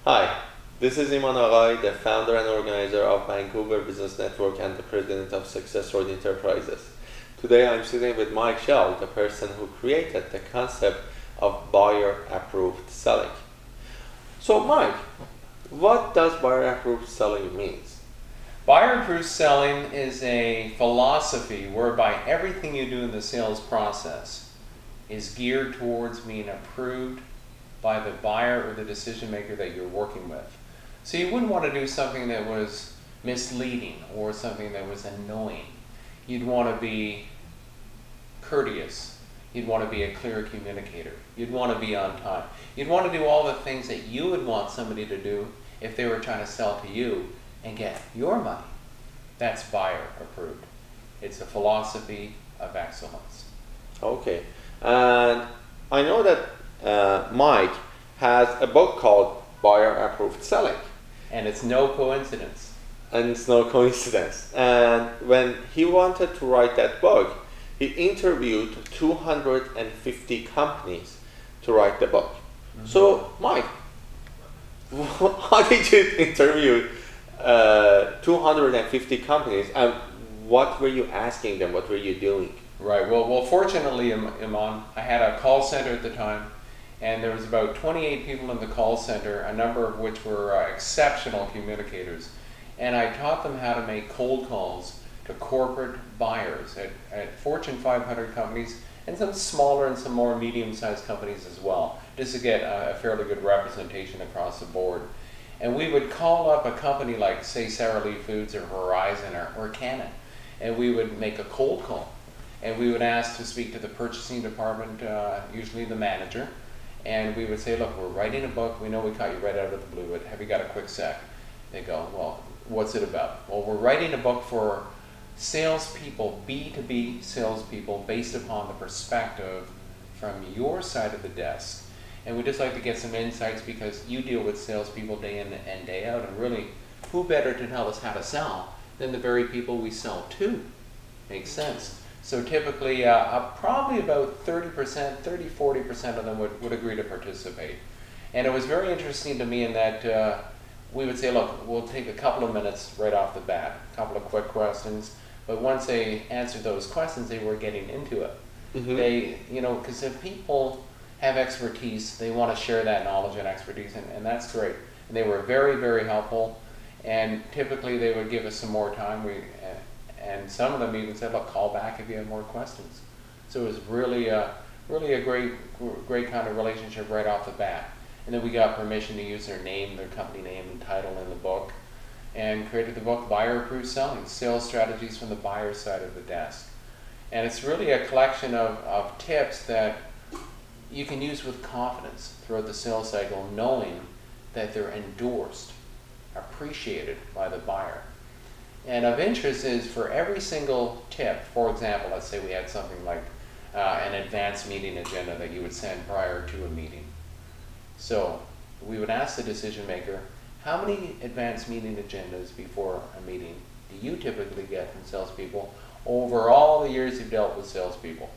Hi, this is Iman Aghay, the founder and organizer of Vancouver Business Network and the president of Success Road Enterprises. Today I'm sitting with Mike Schell, the person who created the concept of buyer-approved selling. So Mike, what does buyer-approved selling mean? Buyer-approved selling is a philosophy whereby everything you do in the sales process is geared towards being approved by the buyer or the decision maker that you're working with. So you wouldn't want to do something that was misleading or something that was annoying. You'd want to be courteous. You'd want to be a clear communicator. You'd want to be on time. You'd want to do all the things that you would want somebody to do if they were trying to sell to you and get your money. That's buyer approved. It's a philosophy of excellence. Okay, and I know that Mike has a book called Buyer-Approved Selling. And it's no coincidence. And it's no coincidence. And when he wanted to write that book, he interviewed 250 companies to write the book. Mm-hmm. So, Mike, how did you interview 250 companies, and what were you asking them? What were you doing? Right. Well, fortunately, Iman, I had a call center at the time, and there was about 28 people in the call center, a number of which were exceptional communicators. And I taught them how to make cold calls to corporate buyers at Fortune 500 companies and some smaller and some more medium-sized companies as well, just to get a fairly good representation across the board. And we would call up a company like, say, Sara Lee Foods or Verizon or Canon, and we would make a cold call. And we would ask to speak to the purchasing department, usually the manager, and we would say, look, we're writing a book, we know we caught you right out of the blue, but have you got a quick sec? They go, well, what's it about? Well, we're writing a book for salespeople, B2B salespeople, based upon the perspective from your side of the desk. And we'd just like to get some insights because you deal with salespeople day in and day out, and really, who better to tell us how to sell than the very people we sell to? Makes sense. So typically, probably about 30%, 40% of them would agree to participate. And it was very interesting to me in that we would say, look, we'll take a couple of minutes right off the bat, a couple of quick questions, but once they answered those questions, they were getting into it. Mm-hmm. They, because if people have expertise, they want to share that knowledge and expertise, and that's great. And they were very, very helpful, and typically they would give us some more time. And some of them even said, look, call back if you have more questions. So it was really a great kind of relationship right off the bat. And then we got permission to use their name, their company name and title in the book, and created the book Buyer-Approved Selling, Sales Strategies from the Buyer Side of the Desk. And it's really a collection of tips that you can use with confidence throughout the sales cycle, knowing that they're endorsed, appreciated by the buyer. And of interest is for every single tip, for example, let's say we had something like an advanced meeting agenda that you would send prior to a meeting. So we would ask the decision maker, how many advanced meeting agendas before a meeting do you typically get from salespeople over all the years you've dealt with salespeople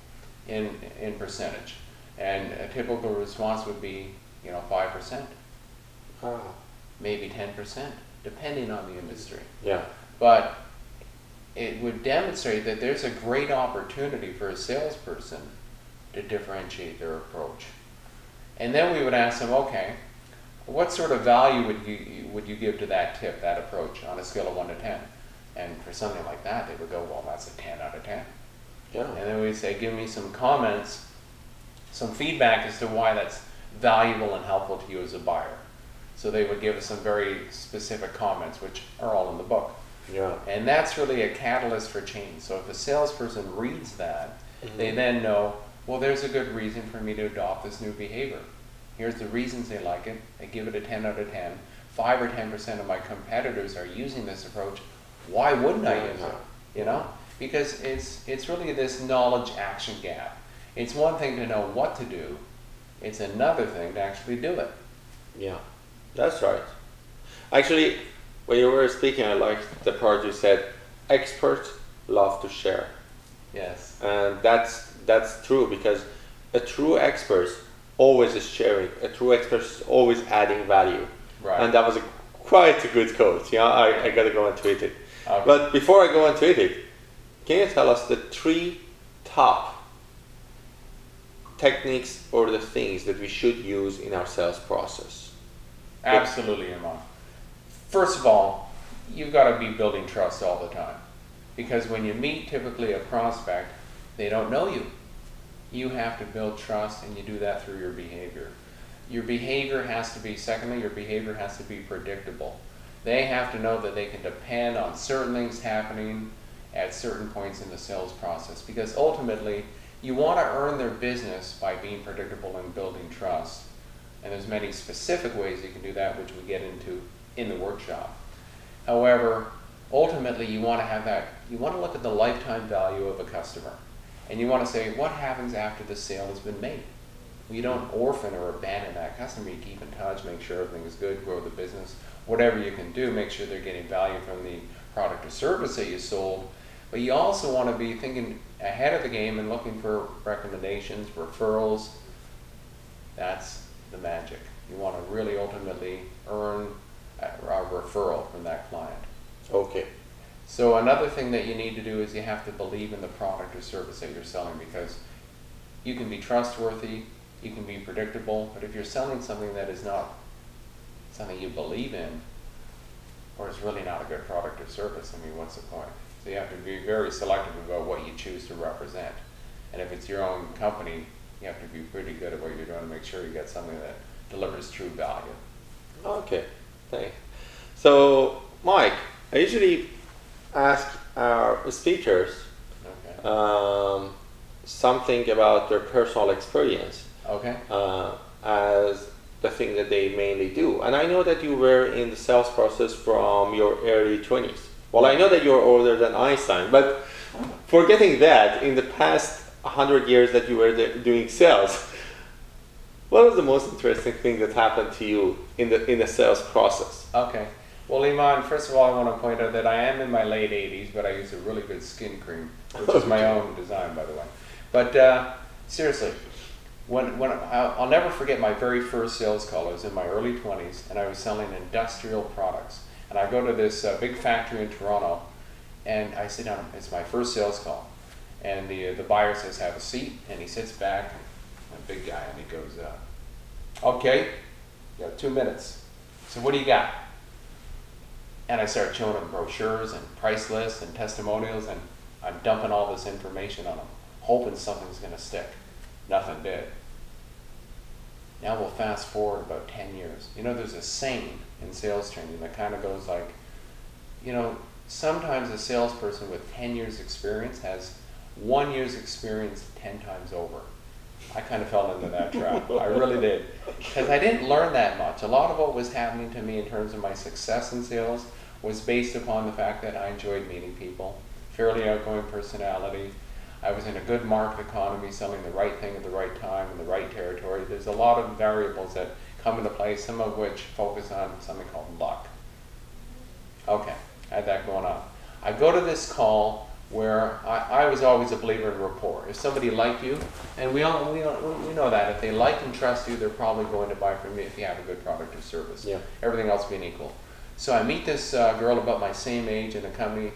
in percentage? And a typical response would be, 5%, maybe 10%, depending on the industry. Yeah. But it would demonstrate that there's a great opportunity for a salesperson to differentiate their approach. And then we would ask them, okay, what sort of value would you give to that tip, that approach, on a scale of 1 to 10? And for something like that, they would go, well, that's a 10 out of 10. Yeah. And then we'd say, give me some comments, some feedback as to why that's valuable and helpful to you as a buyer. So they would give us some very specific comments, which are all in the book. Yeah. And that's really a catalyst for change. So if a salesperson reads that, mm-hmm. they then know, well, there's a good reason for me to adopt this new behavior. Here's the reasons they like it. I give it a 10 out of 10. 5 or 10% of my competitors are using this approach. Why wouldn't I use it? Because it's really this knowledge action gap. It's one thing to know what to do. It's another thing to actually do it. Yeah, that's right. Actually, when you were speaking, I liked the part you said, experts love to share. Yes. And that's true, because a true expert always is sharing. A true expert is always adding value. Right. And that was quite a good quote. I got to go and tweet it. Okay. But before I go and tweet it, can you tell us the 3 top techniques or the things that we should use in our sales process? Absolutely, Iman. First of all, you've got to be building trust all the time. Because when you meet typically a prospect, they don't know you. You have to build trust, and you do that through your behavior. Your behavior has to be, secondly, your behavior has to be predictable. They have to know that they can depend on certain things happening at certain points in the sales process. Because ultimately, you want to earn their business by being predictable and building trust. And there's many specific ways you can do that, which we get into in the workshop. However, ultimately you want to have that, you want to look at the lifetime value of a customer. And you want to say, what happens after the sale has been made? You don't orphan or abandon that customer. You keep in touch, make sure everything is good, grow the business. Whatever you can do, make sure they're getting value from the product or service that you sold. But you also want to be thinking ahead of the game and looking for recommendations, referrals. That's the magic. You want to really ultimately earn a referral from that client. Okay. So another thing that you need to do is you have to believe in the product or service that you're selling, because you can be trustworthy, you can be predictable, but if you're selling something that is not something you believe in, or it's really not a good product or service, I mean, what's the point? So you have to be very selective about what you choose to represent. And if it's your own company, you have to be pretty good at what you're doing to make sure you get something that delivers true value. Okay, thanks. So, Mike, I usually ask our speakers something about their personal experience as the thing that they mainly do. And I know that you were in the sales process from your early 20s. Well, I know that you're older than Einstein, but forgetting that, in the past 100 years that you were doing sales, what was the most interesting thing that happened to you in the sales process? Okay. Well, Iman, first of all, I want to point out that I am in my late 80s, but I use a really good skin cream, which is my own design, by the way. But seriously, I'll never forget my very first sales call. I was in my early 20s, and I was selling industrial products. And I go to this big factory in Toronto, and I sit down. It's my first sales call. And the buyer says, have a seat, and he sits back, a big guy, and he goes, okay, you got 2 minutes. So what do you got? And I start showing him brochures and price lists and testimonials, and I'm dumping all this information on him, hoping something's going to stick. Nothing did. Now we'll fast forward about 10 years. You know, there's a saying in sales training that kind of goes like, you know, sometimes a salesperson with 10 years experience has 1 year's experience 10 times over. I kind of fell into that trap. I really did. Because I didn't learn that much. A lot of what was happening to me in terms of my success in sales was based upon the fact that I enjoyed meeting people, fairly outgoing personality. I was in a good market economy, selling the right thing at the right time in the right territory. There's a lot of variables that come into play, some of which focus on something called luck. Okay, I had that going on. I go to this call where I was always a believer in rapport. If somebody liked you, and we know that, if they like and trust you, they're probably going to buy from you if you have a good product or service. Yeah. Everything else being equal. So I meet this girl about my same age in a company.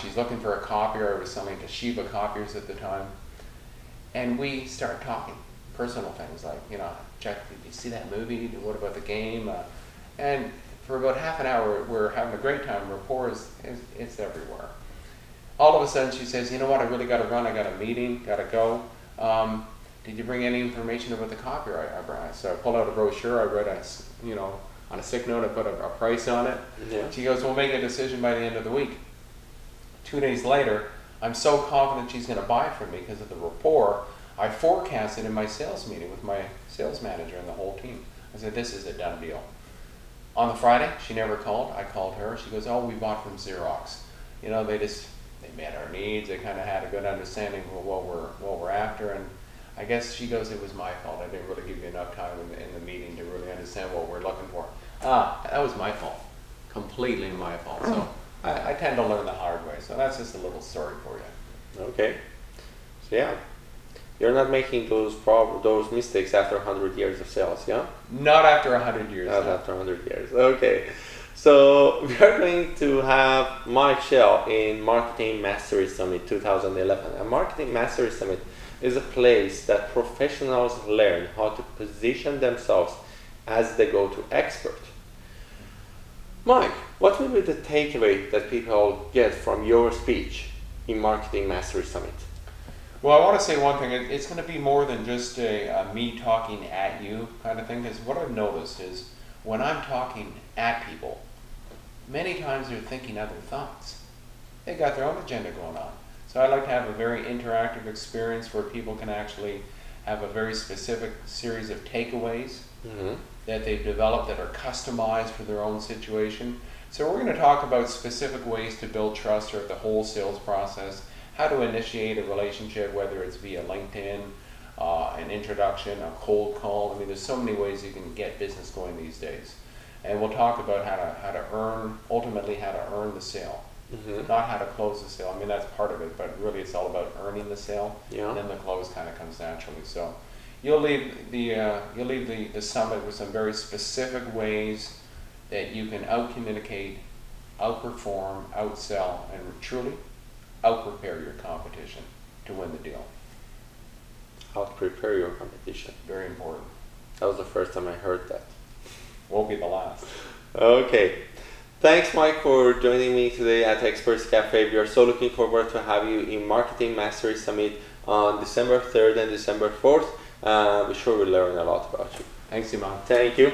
She's looking for a copier. I was selling Toshiba copiers at the time. And we start talking personal things like, you know, check, did you see that movie? What about the game? And for about half an hour, we're having a great time. Rapport it's everywhere. All of a sudden she says, you know what, I really got to run. I got a meeting, got to go. Did you bring any information about the copier I brought? So I pulled out a brochure. I read on a sick note, I put a price on it. Yeah. She goes, we'll make a decision by the end of the week. 2 days later, I'm so confident she's going to buy from me because of the rapport. I forecasted in my sales meeting with my sales manager and the whole team. I said, this is a done deal. On the Friday, she never called. I called her. She goes, oh, we bought from Xerox. You know, they met our needs. They kind of had a good understanding of what we're after. And I guess she goes, it was my fault. I didn't really give you enough time in the meeting to really understand what we're looking for. That was my fault. Completely my fault. So I tend to learn the hard way. So that's just a little story for you. Okay. So yeah. You're not making those mistakes after 100 years of sales, yeah? Not after 100 years. Not after 100 years. Okay. So we are going to have Mike Schell in Marketing Mastery Summit 2011. A Marketing Mastery Summit is a place that professionals learn how to position themselves as the go-to expert. Mike, what will be the takeaway that people get from your speech in Marketing Mastery Summit? Well, I want to say one thing. It's going to be more than just a me talking at you kind of thing, because what I've noticed is when I'm talking at people, many times they're thinking other thoughts. They got their own agenda going on. So I like to have a very interactive experience where people can actually have a very specific series of takeaways that they've developed that are customized for their own situation. So we're going to talk about specific ways to build trust throughout the whole sales process, how to initiate a relationship, whether it's via LinkedIn, an introduction, a cold call. I mean, there's so many ways you can get business going these days. And we'll talk about ultimately how to earn the sale, not how to close the sale. I mean, that's part of it, but really it's all about earning the sale. Yeah. And then the close kind of comes naturally. So you'll leave the summit with some very specific ways that you can out-communicate, out-perform, out-sell, and truly out-prepare your competition to win the deal. Out-prepare your competition. Very important. That was the first time I heard that. Won't be the last. Okay. Thanks, Mike, for joining me today at Experts Cafe. We are so looking forward to have you in Marketing Mastery Summit on December 3rd and December 4th. We're sure we'll learn a lot about you. Thanks, Iman. Thank you.